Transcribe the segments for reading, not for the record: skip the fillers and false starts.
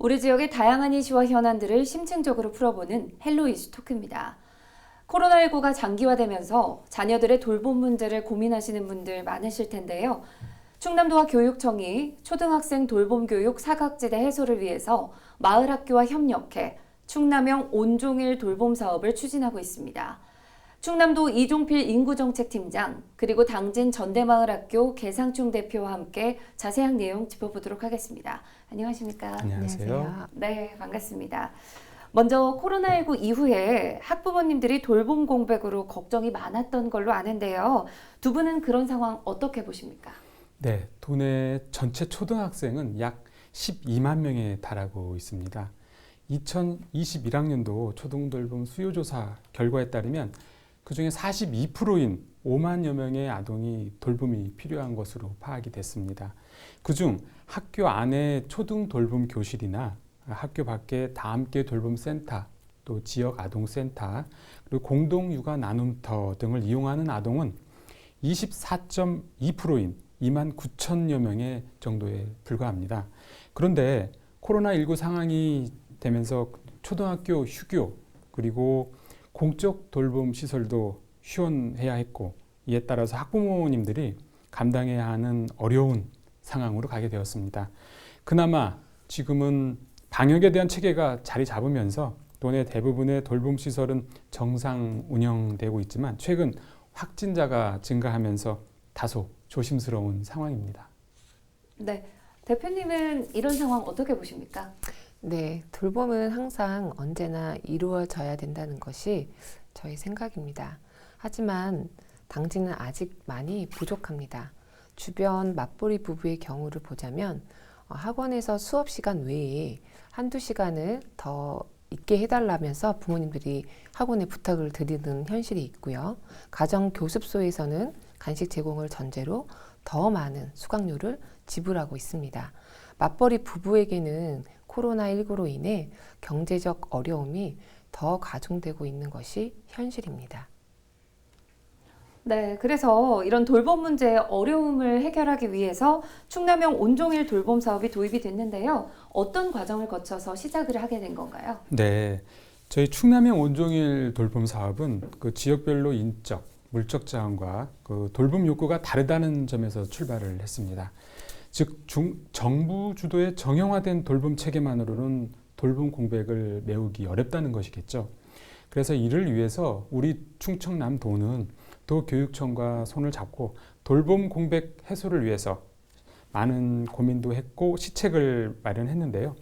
우리 지역의 다양한 이슈와 현안들을 심층적으로 풀어보는 헬로 이슈 토크입니다. 코로나19가 장기화되면서 자녀들의 돌봄 문제를 고민하시는 분들 많으실 텐데요. 충남도와 교육청이 초등학생 돌봄 교육 사각지대 해소를 위해서 마을 학교와 협력해 충남형 온종일 돌봄 사업을 추진하고 있습니다. 충남도 이종필 인구정책팀장 그리고 당진 전대마을학교 개상충 대표와 함께 자세한 내용 짚어보도록 하겠습니다. 안녕하십니까? 안녕하세요. 네, 반갑습니다. 먼저 코로나19 이후에 학부모님들이 돌봄 공백으로 걱정이 많았던 걸로 아는데요. 두 분은 그런 상황 어떻게 보십니까? 네, 도내 전체 초등학생은 약 12만 명에 달하고 있습니다. 2021학년도 초등돌봄 수요조사 결과에 따르면 그중에 42%인 5만여 명의 아동이 돌봄이 필요한 것으로 파악이 됐습니다. 그중 학교 안에 초등돌봄 교실이나 학교 밖에 다함께 돌봄센터, 또 지역 아동센터, 그리고 공동육아 나눔터 등을 이용하는 아동은 24.2%인 2만 9천여 명의 정도에 불과합니다. 그런데 코로나19 상황이 되면서 초등학교 휴교 그리고 공적 돌봄 시설도 휴원해야 했고, 이에 따라서 학부모님들이 감당해야 하는 어려운 상황으로 가게 되었습니다. 그나마 지금은 방역에 대한 체계가 자리 잡으면서 도내 대부분의 돌봄 시설은 정상 운영되고 있지만 최근 확진자가 증가하면서 다소 조심스러운 상황입니다. 네, 대표님은 이런 상황 어떻게 보십니까? 네, 돌봄은 항상 언제나 이루어져야 된다는 것이 저희 생각입니다. 하지만 당진은 아직 많이 부족합니다. 주변 맞벌이 부부의 경우를 보자면 학원에서 수업 시간 외에 한두 시간을 더 있게 해달라면서 부모님들이 학원에 부탁을 드리는 현실이 있고요. 가정 교습소에서는 간식 제공을 전제로 더 많은 수강료를 지불하고 있습니다. 맞벌이 부부에게는 코로나19로 인해 경제적 어려움이 더 가중되고 있는 것이 현실입니다. 네, 그래서 이런 돌봄 문제의 어려움을 해결하기 위해서 충남형 온종일 돌봄 사업이 도입이 됐는데요. 어떤 과정을 거쳐서 시작을 하게 된 건가요? 네, 저희 충남형 온종일 돌봄 사업은 그 지역별로 인적, 물적 자원과 그 돌봄 욕구가 다르다는 점에서 출발을 했습니다. 즉 정부 주도의 정형화된 돌봄 체계만으로는 돌봄 공백을 메우기 어렵다는 것이겠죠. 그래서 이를 위해서 우리 충청남도는 도교육청과 손을 잡고 돌봄 공백 해소를 위해서 많은 고민도 했고 시책을 마련했는데요.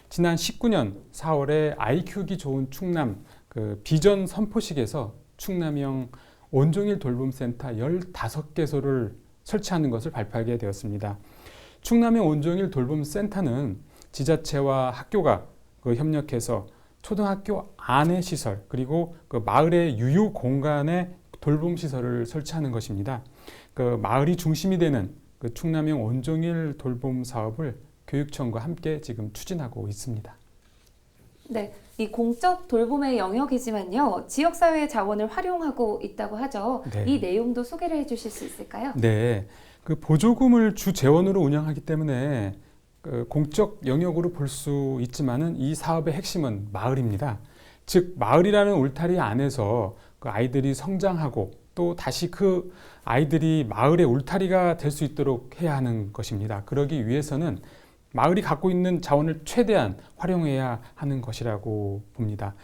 지난 19년 4월에 아이 키우기 좋은 충남 그 비전 선포식에서 충남형 온종일 돌봄센터 15개소를 설치하는 것을 발표하게 되었습니다. 충남형 온종일 돌봄센터는 지자체와 학교가 협력해서 초등학교 안의 시설 그리고 그 마을의 유휴 공간에 돌봄 시설을 설치하는 것입니다. 그 마을이 중심이 되는 그 충남형 온종일 돌봄 사업을 교육청과 함께 지금 추진하고 있습니다. 네, 이 공적 돌봄의 영역이지만요. 지역사회의 자원을 활용하고 있다고 하죠. 네. 이 내용도 소개를 해주실 수 있을까요? 네, 그 보조금을 주 재원으로 운영하기 때문에 그 공적 영역으로 볼 수 있지만은 이 사업의 핵심은 마을입니다. 즉 마을이라는 울타리 안에서 그 아이들이 성장하고 또 다시 그 아이들이 마을의 울타리가 될 수 있도록 해야 하는 것입니다. 그러기 위해서는 마을이 갖고 있는 자원을 최대한 활용해야 하는 것이라고 봅니다.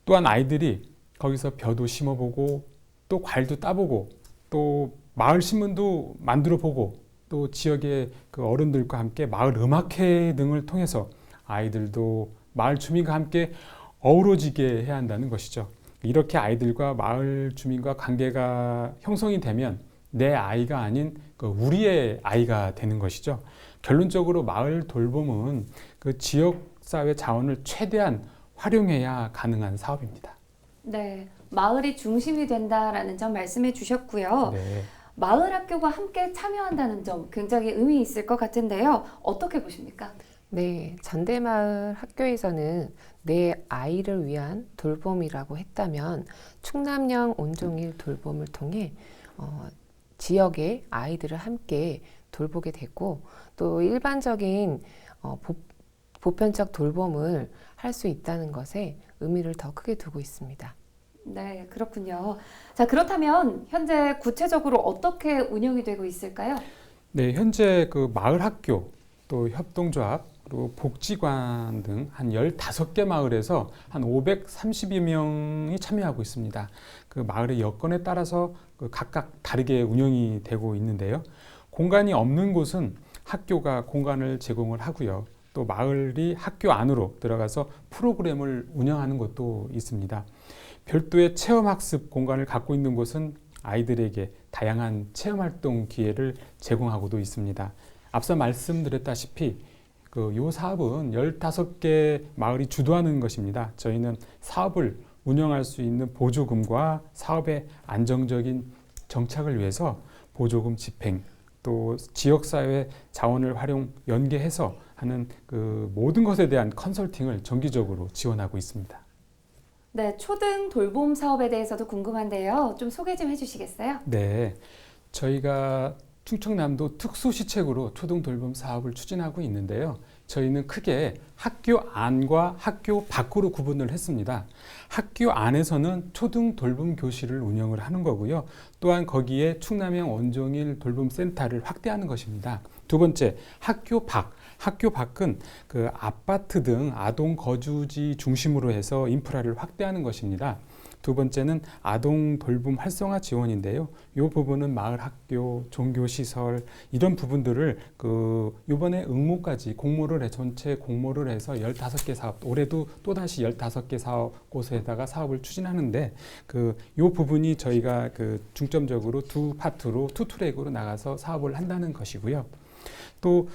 또한 아이들이 거기서 벼도 심어보고 또 과일도 따보고 또 마을 신문도 만들어보고 또 지역의 그 어른들과 함께 마을 음악회 등을 통해서 아이들도 마을 주민과 함께 어우러지게 해야 한다는 것이죠. 이렇게 아이들과 마을 주민과 관계가 형성이 되면 내 아이가 아닌 그 우리의 아이가 되는 것이죠. 결론적으로 마을 돌봄은 그 지역사회 자원을 최대한 활용해야 가능한 사업입니다. 네, 마을이 중심이 된다라는 점 말씀해 주셨고요. 네. 마을 학교가 함께 참여한다는 점 굉장히 의미 있을 것 같은데요. 어떻게 보십니까? 네, 전대마을 학교에서는 내 아이를 위한 돌봄이라고 했다면 충남형 온종일 돌봄을 통해 지역의 아이들을 함께 돌보게 되고 또 일반적인 보편적 돌봄을 할 수 있다는 것에 의미를 더 크게 두고 있습니다. 네, 그렇군요. 자, 그렇다면 현재 구체적으로 어떻게 운영이 되고 있을까요? 네, 현재 그 마을 학교, 또 협동조합, 그리고 복지관 등 한 15개 마을에서 한 530여 명이 참여하고 있습니다. 그 마을의 여건에 따라서 그 각각 다르게 운영이 되고 있는데요. 공간이 없는 곳은 학교가 공간을 제공을 하고요. 또 마을이 학교 안으로 들어가서 프로그램을 운영하는 곳도 있습니다. 별도의 체험학습 공간을 갖고 있는 곳은 아이들에게 다양한 체험활동 기회를 제공하고도 있습니다. 앞서 말씀드렸다시피 요 사업은 15개 마을이 주도하는 것입니다. 저희는 사업을 운영할 수 있는 보조금과 사업의 안정적인 정착을 위해서 보조금 집행, 또 지역사회 자원을 활용 연계해서 하는 그 모든 것에 대한 컨설팅을 정기적으로 지원하고 있습니다. 네, 초등 돌봄 사업에 대해서도 궁금한데요. 좀 소개 좀 해주시겠어요? 네, 저희가 충청남도 특수시책으로 초등 돌봄 사업을 추진하고 있는데요. 저희는 크게 학교 안과 학교 밖으로 구분을 했습니다. 학교 안에서는 초등 돌봄 교실을 운영을 하는 거고요. 또한 거기에 충남형 원종일 돌봄센터를 확대하는 것입니다. 두 번째, 학교 밖. 학교 밖은 그 아파트 등 아동 거주지 중심으로 해서 인프라를 확대하는 것입니다. 두 번째는 아동 돌봄 활성화 지원인데요. 이 부분은 마을 학교, 종교 시설 이런 부분들을 이번에 응모까지 전체 공모를 해서 15개 사업, 올해도 또다시 15개 사업 곳에다가 사업을 추진하는데 이 부분이 저희가 중점적으로 두 파트로 투 트랙으로 나가서 사업을 한다는 것이고요. 또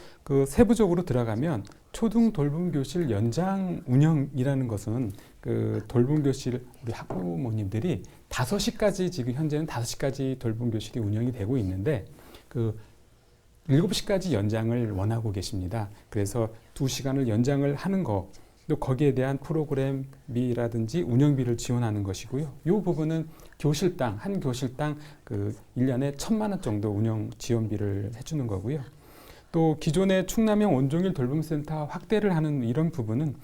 세부적으로 들어가면 초등 돌봄 교실 연장 운영이라는 것은 돌봄 교실 우리 학부모님들이 5시까지 지금 현재는 5시까지 돌봄 교실이 운영이 되고 있는데 7시까지 연장을 원하고 계십니다. 그래서 2시간을 연장을 하는 거, 또 거기에 대한 프로그램비라든지 운영비를 지원하는 것이고요. 이 부분은 한 교실당 1년에 1,000만 원 정도 운영 지원비를 해주는 거고요. 또 기존의 충남형 원종일 돌봄센터 확대를 하는 이런 부분은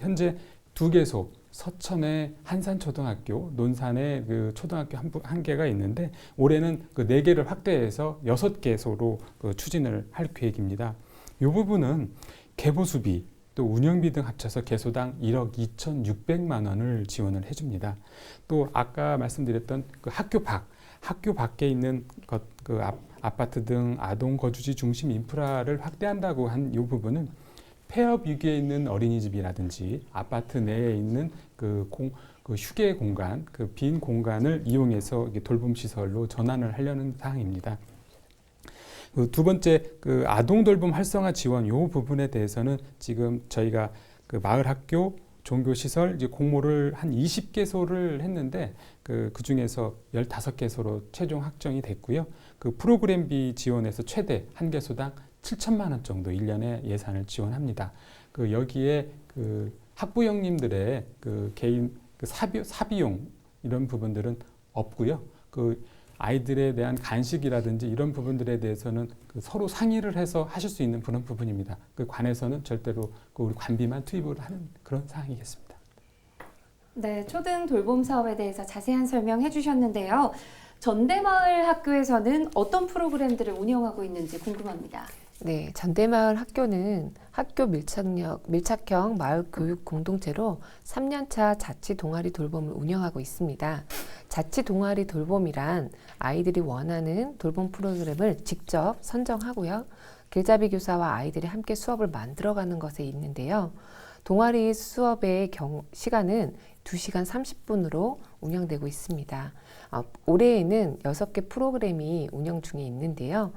현재 2개소, 서천의 한산초등학교, 논산의 초등학교 한 개가 있는데 올해는 4개를 확대해서 6개소로 추진을 할 계획입니다. 이 부분은 개보수비, 또 운영비 등 합쳐서 개소당 1억 2,600만 원을 지원을 해줍니다. 또 아까 말씀드렸던 학교 밖에 있는 아파트 등 아동 거주지 중심 인프라를 확대한다고 한 이 부분은 폐업 위기에 있는 어린이집이라든지 아파트 내에 있는 휴게 공간, 빈 공간을 이용해서 돌봄 시설로 전환을 하려는 사항입니다. 두 번째, 아동 돌봄 활성화 지원 이 부분에 대해서는 지금 저희가 마을 학교 종교시설 공모를 한 20개소를 했는데 그 중에서 15개소로 최종 확정이 됐고요. 프로그램비 지원에서 최대 한 개소당 7천만 원 정도 1년에 예산을 지원합니다. 여기에 학부형님들의 개인 사비용 이런 부분들은 없고요. 아이들에 대한 간식이라든지 이런 부분들에 대해서는 서로 상의를 해서 하실 수 있는 그런 부분입니다. 관에서는 절대로 우리 관비만 투입을 하는 그런 사항이겠습니다. 네, 초등 돌봄 사업에 대해서 자세한 설명해 주셨는데요. 전대마을 학교에서는 어떤 프로그램들을 운영하고 있는지 궁금합니다. 네, 전대마을 학교는 학교 밀착형 마을 교육 공동체로 3년차 자치 동아리 돌봄을 운영하고 있습니다. 자치 동아리 돌봄이란 아이들이 원하는 돌봄 프로그램을 직접 선정하고요. 길잡이 교사와 아이들이 함께 수업을 만들어가는 것에 있는데요. 동아리 수업의 시간은 2시간 30분으로 운영되고 있습니다. 올해에는 6개 프로그램이 운영 중에 있는데요.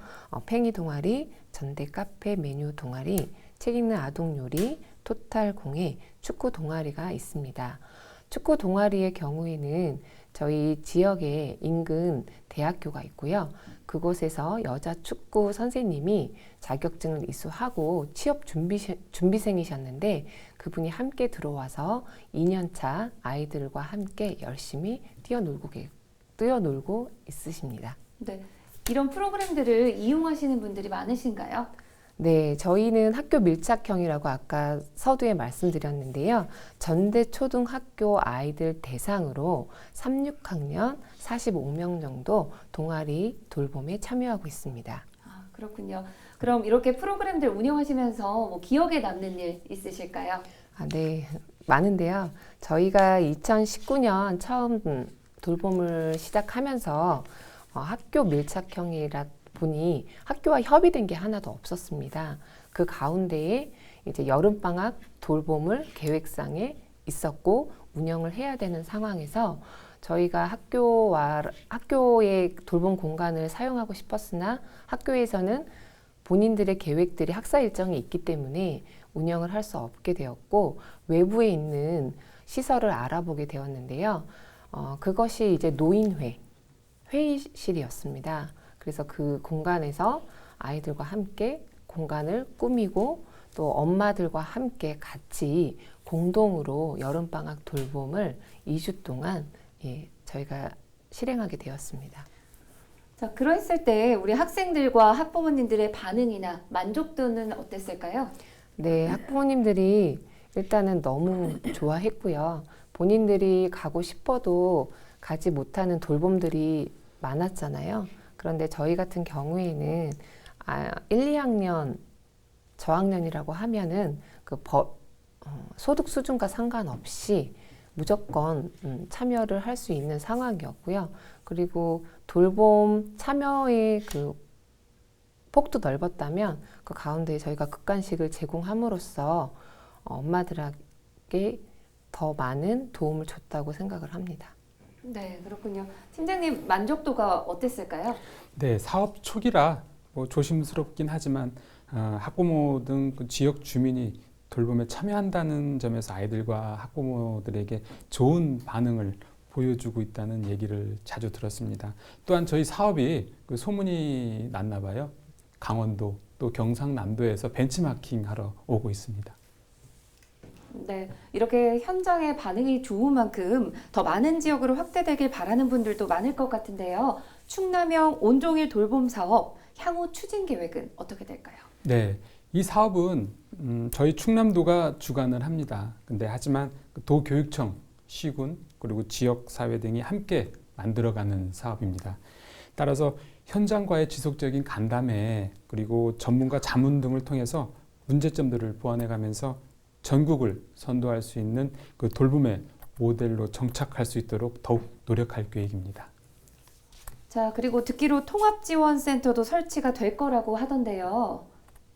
팽이 동아리, 전대 카페 메뉴 동아리, 책 읽는 아동 요리, 토탈 공예, 축구 동아리가 있습니다. 축구 동아리의 경우에는 저희 지역에 인근 대학교가 있고요. 그곳에서 여자 축구 선생님이 자격증을 이수하고 취업 준비생이셨는데 그분이 함께 들어와서 2년차 아이들과 함께 열심히 뛰어놀고 있으십니다. 네, 이런 프로그램들을 이용하시는 분들이 많으신가요? 네, 저희는 학교 밀착형이라고 아까 서두에 말씀드렸는데요. 전대 초등학교 아이들 대상으로 3, 6학년 45명 정도 동아리 돌봄에 참여하고 있습니다. 아, 그렇군요. 그럼 이렇게 프로그램들 운영하시면서 뭐 기억에 남는 일 있으실까요? 네, 많은데요. 저희가 2019년 처음 돌봄을 시작하면서 학교 밀착형이라 보니 학교와 협의된 게 하나도 없었습니다. 그 가운데에 이제 여름방학 돌봄을 계획상에 있었고 운영을 해야 되는 상황에서 저희가 학교의 돌봄 공간을 사용하고 싶었으나 학교에서는 본인들의 계획들이 학사 일정이 있기 때문에 운영을 할 수 없게 되었고 외부에 있는 시설을 알아보게 되었는데요. 그것이 이제 노인회, 회의실이었습니다. 그래서 그 공간에서 아이들과 함께 공간을 꾸미고 또 엄마들과 함께 같이 공동으로 여름방학 돌봄을 2주 동안 저희가 실행하게 되었습니다. 자, 그랬을 때 우리 학생들과 학부모님들의 반응이나 만족도는 어땠을까요? 네, 학부모님들이 일단은 너무 좋아했고요. 본인들이 가고 싶어도 가지 못하는 돌봄들이 많았잖아요. 그런데 저희 같은 경우에는 1, 2학년 저학년이라고 하면은 소득 수준과 상관없이 무조건 참여를 할 수 있는 상황이었고요. 그리고 돌봄 참여의 그 폭도 넓었다면 그 가운데 저희가 극간식을 제공함으로써 엄마들에게 더 많은 도움을 줬다고 생각을 합니다. 네, 그렇군요. 팀장님 만족도가 어땠을까요? 네, 사업 초기라 뭐 조심스럽긴 하지만 학부모 등 그 지역 주민이 돌봄에 참여한다는 점에서 아이들과 학부모들에게 좋은 반응을 보여주고 있다는 얘기를 자주 들었습니다. 또한 저희 사업이 그 소문이 났나 봐요. 강원도 또 경상남도에서 벤치마킹 하러 오고 있습니다. 네, 이렇게 현장의 반응이 좋은 만큼 더 많은 지역으로 확대되길 바라는 분들도 많을 것 같은데요. 충남형 온종일 돌봄 사업 향후 추진 계획은 어떻게 될까요? 네, 이 사업은 저희 충남도가 주관을 합니다. 근데 하지만 도교육청, 시군 그리고 지역사회 등이 함께 만들어가는 사업입니다. 따라서 현장과의 지속적인 간담회 그리고 전문가 자문 등을 통해서 문제점들을 보완해가면서 전국을 선도할 수 있는 그 돌봄의 모델로 정착할 수 있도록 더욱 노력할 계획입니다. 자, 그리고 듣기로 통합지원센터도 설치가 될 거라고 하던데요.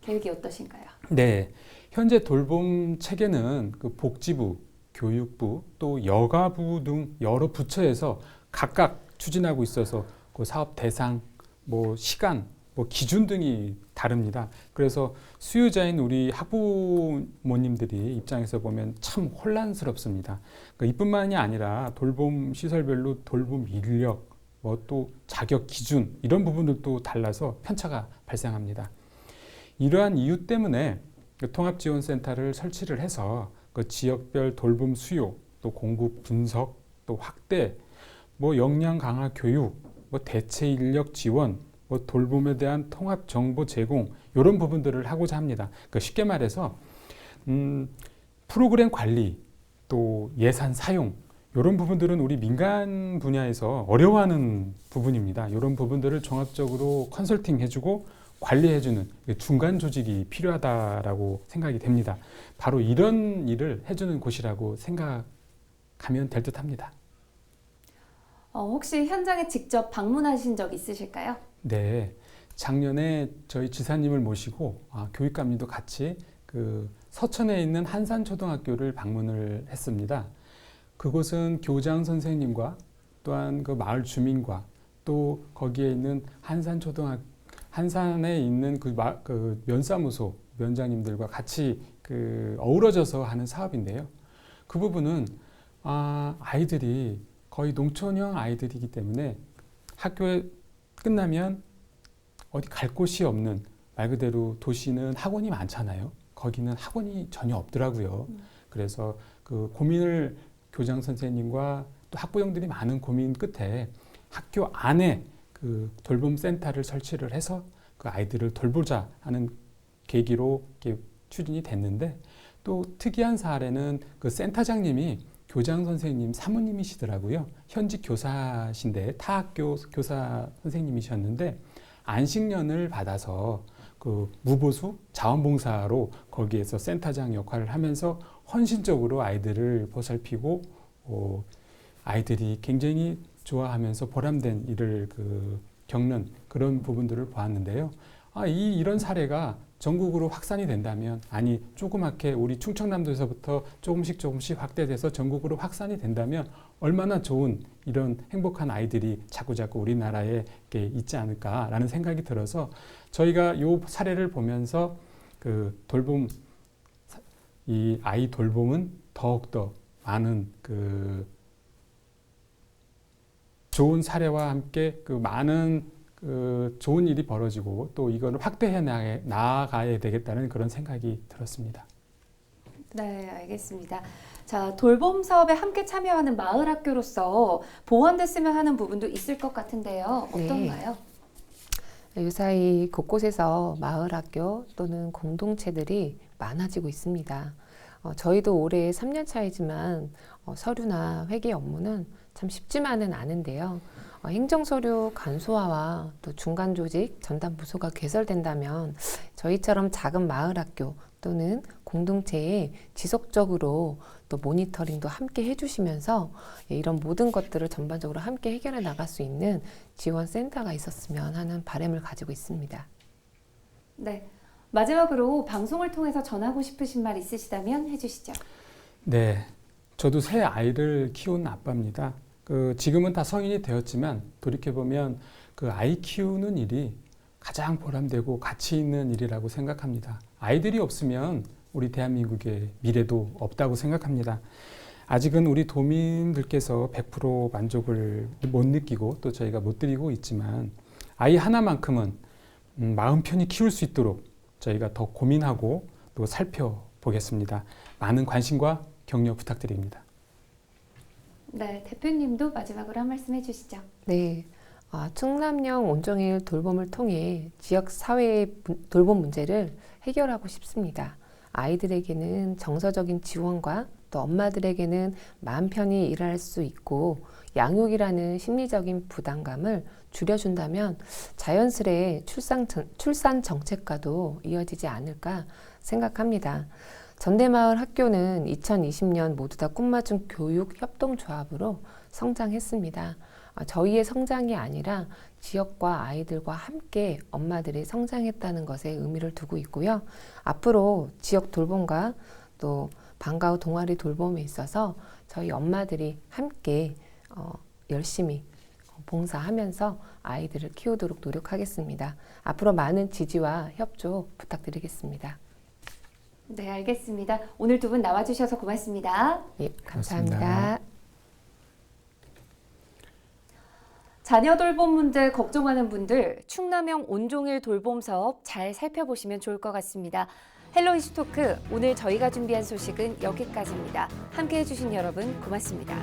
계획이 어떠신가요? 네, 현재 돌봄 체계는 그 복지부, 교육부, 또 여가부 등 여러 부처에서 각각 추진하고 있어서 그 사업 대상, 뭐 시간, 뭐 기준 등이 다릅니다. 그래서 수요자인 우리 학부모님들이 입장에서 보면 참 혼란스럽습니다. 그러니까 이뿐만이 아니라 돌봄 시설별로 돌봄 인력, 뭐 또 자격 기준 이런 부분들도 달라서 편차가 발생합니다. 이러한 이유 때문에 그 통합지원센터를 설치를 해서 그 지역별 돌봄 수요, 또 공급 분석, 또 확대, 뭐 역량 강화 교육, 뭐 대체 인력 지원, 뭐 돌봄에 대한 통합 정보 제공 이런 부분들을 하고자 합니다. 그러니까 쉽게 말해서 프로그램 관리, 또 예산 사용 이런 부분들은 우리 민간 분야에서 어려워하는 부분입니다. 이런 부분들을 종합적으로 컨설팅 해주고 관리해주는 중간 조직이 필요하다라고 생각이 됩니다. 바로 이런 일을 해주는 곳이라고 생각하면 될 듯합니다. 혹시 현장에 직접 방문하신 적 있으실까요? 네, 작년에 저희 지사님을 모시고 교육감님도 같이 그 서천에 있는 한산초등학교를 방문을 했습니다. 그곳은 교장 선생님과 또한 그 마을 주민과 또 거기에 있는 한산에 있는 그 면사무소 면장님들과 같이 그 어우러져서 하는 사업인데요. 그 부분은 아이들이 거의 농촌형 아이들이기 때문에 학교에 끝나면 어디 갈 곳이 없는 말 그대로 도시는 학원이 많잖아요. 거기는 학원이 전혀 없더라고요. 그래서 그 고민을 교장 선생님과 또 학부형들이 많은 고민 끝에 학교 안에 그 돌봄 센터를 설치를 해서 그 아이들을 돌보자 하는 계기로 이렇게 추진이 됐는데 또 특이한 사례는 그 센터장님이 교장 선생님 사모님이시더라고요. 현직 교사신데 타학교 교사 선생님이셨는데 안식년을 받아서 그 무보수 자원봉사로 거기에서 센터장 역할을 하면서 헌신적으로 아이들을 보살피고 아이들이 굉장히 좋아하면서 보람된 일을 겪는 그런 부분들을 보았는데요. 이런 사례가 전국으로 확산이 된다면, 아니 조그맣게 우리 충청남도에서부터 조금씩 확대돼서 전국으로 확산이 된다면 얼마나 좋은 이런 행복한 아이들이 자꾸자꾸 우리나라에 있지 않을까라는 생각이 들어서 저희가 이 사례를 보면서 이 아이 돌봄은 더욱더 많은 좋은 사례와 함께 많은 좋은 일이 벌어지고 또 이거를 확대해 나아가야 되겠다는 그런 생각이 들었습니다. 네, 알겠습니다. 자, 돌봄 사업에 함께 참여하는 마을 학교로서 보완됐으면 하는 부분도 있을 것 같은데요. 어떤가요? 유사히 곳곳에서 마을 학교 또는 공동체들이 많아지고 있습니다. 저희도 올해 3년 차이지만 서류나 회계 업무는 참 쉽지만은 않은데요. 행정서류 간소화와 또 중간조직 전담부서가 개설된다면 저희처럼 작은 마을 학교 또는 공동체에 지속적으로 또 모니터링도 함께 해주시면서 이런 모든 것들을 전반적으로 함께 해결해 나갈 수 있는 지원센터가 있었으면 하는 바람을 가지고 있습니다. 네. 마지막으로 방송을 통해서 전하고 싶으신 말 있으시다면 해주시죠. 네. 저도 새 아이를 키운 아빠입니다. 지금은 다 성인이 되었지만 돌이켜보면 아이 키우는 일이 가장 보람되고 가치 있는 일이라고 생각합니다. 아이들이 없으면 우리 대한민국의 미래도 없다고 생각합니다. 아직은 우리 도민들께서 100% 만족을 못 느끼고 또 저희가 못 드리고 있지만 아이 하나만큼은 마음 편히 키울 수 있도록 저희가 더 고민하고 또 살펴보겠습니다. 많은 관심과 격려 부탁드립니다. 네, 대표님도 마지막으로 한 말씀 해주시죠. 네, 충남형 온종일 돌봄을 통해 지역 사회의 돌봄 문제를 해결하고 싶습니다. 아이들에게는 정서적인 지원과 또 엄마들에게는 마음 편히 일할 수 있고 양육이라는 심리적인 부담감을 줄여준다면 자연스레 출산 정책과도 이어지지 않을까 생각합니다. 전대마을 학교는 2020년 모두 다 꿈맞은 교육 협동조합으로 성장했습니다. 저희의 성장이 아니라 지역과 아이들과 함께 엄마들이 성장했다는 것에 의미를 두고 있고요. 앞으로 지역 돌봄과 또 방과 후 동아리 돌봄에 있어서 저희 엄마들이 함께 열심히 봉사하면서 아이들을 키우도록 노력하겠습니다. 앞으로 많은 지지와 협조 부탁드리겠습니다. 네, 알겠습니다. 오늘 두 분 나와주셔서 고맙습니다. 예, 감사합니다. 고맙습니다. 자녀 돌봄 문제 걱정하는 분들 충남형 온종일 돌봄 사업 잘 살펴보시면 좋을 것 같습니다. 헬로 이슈토크 오늘 저희가 준비한 소식은 여기까지입니다. 함께해 주신 여러분 고맙습니다.